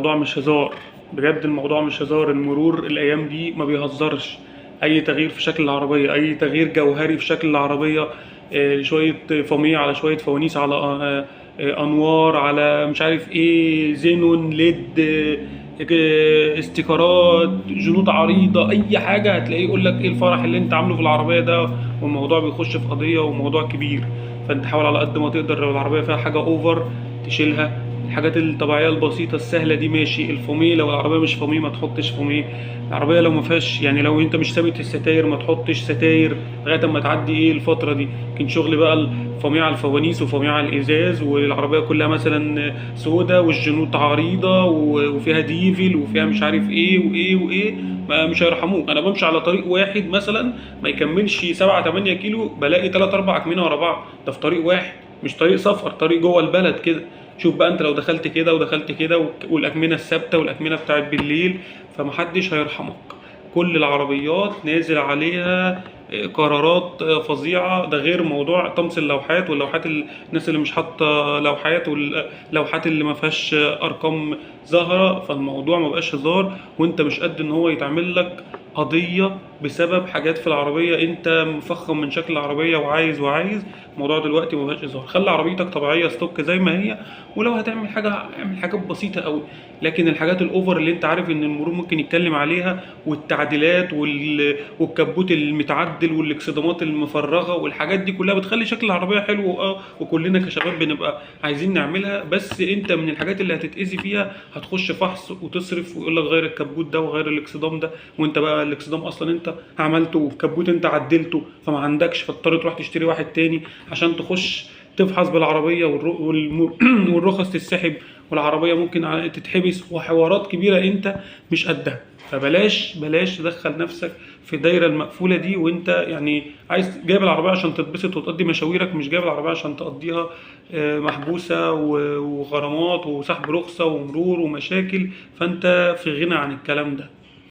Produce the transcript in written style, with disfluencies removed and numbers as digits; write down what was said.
الموضوع مش هزار، بجد الموضوع مش هزار. المرور الايام دي ما بيهزرش. اي تغيير في شكل العربيه، اي تغيير جوهري في شكل العربيه، شويه فوميه على شويه فوانيس على انوار على مش عارف ايه، زينون ليد، استيكرات، جنود عريضه، اي حاجه هتلاقيه يقول لك ايه الفرح اللي انت عامله في العربيه ده. والموضوع بيخش في قضيه وموضوع كبير. فانت حاول على قد ما تقدر، لو العربيه فيها حاجه اوفر تشيلها. الحاجات الطبيعيه البسيطه السهله دي ماشي. الفوميه لو العربيه مش فوميه ما تحطش فوميه. العربيه لو ما فيهاش، يعني لو انت مش ثابت الستاير ما تحطش ستاير لغايه اما تعدي ايه الفتره دي. لكن شغل بقى الفوميه على الفوانيس وفوميه على الازاز، والعربيه كلها مثلا سودا والجنوط عريضه وفيها ديفل وفيها مش عارف ايه وايه وايه، ما مش هيرحموك. انا بمشي على طريق واحد مثلا ما يكملش 7 8 كيلو بلاقي 3 4 كمينه ورا بعض، ده في طريق واحد، مش طريق سفر، طريق جوه البلد كده. شوف بقى انت لو دخلت كده ودخلت كده والاكمنه الثابته والاكمنه بتاعت بالليل، فمحدش هيرحمك. كل العربيات نازل عليها قرارات فظيعه. ده غير موضوع طمس اللوحات، واللوحات الناس اللي مش حاطه لوحات، واللوحات اللي ما فيهاش ارقام ظاهره. فالموضوع ما بقاش هزار، وانت مش قد ان هو يتعمل لك قضيه بسبب حاجات في العربيه. انت مفخم من شكل العربيه وعايز. الموضوع دلوقتي ما بقاش هزار. خلي عربيتك طبيعيه ستوك زي ما هي، ولو هتعمل حاجه اعمل حاجات بسيطه قوي. لكن الحاجات الاوفر اللي انت عارف ان المرور ممكن يتكلم عليها، والتعديلات والكبوت المتعدل والاكسدامات المفرغه والحاجات دي كلها بتخلي شكل العربيه حلو. وكلنا كشباب بنبقى عايزين نعملها، بس انت من الحاجات اللي هتتاذي فيها هتخش فحص وتصرف ويقول لك غير الكبوت ده وغير الاكسدام ده، وانت بقى الاكسدام اصلا انت عملته والكبوت انت عدلته فما عندكش، فاضطر تروح تشتري واحد تاني عشان تخش تفحص بالعربيه والرخص تتسحب، والعربيه ممكن تتحبس، وحوارات كبيره انت مش قدها. فبلاش تدخل نفسك في الدايره المقفوله دي. وانت يعني عايز جايب العربيه عشان تتبسط وتقضي مشاويرك، مش جايب العربيه عشان تقضيها محبوسه وغرامات وسحب رخصه ومرور ومشاكل. فانت في غنى عن الكلام ده.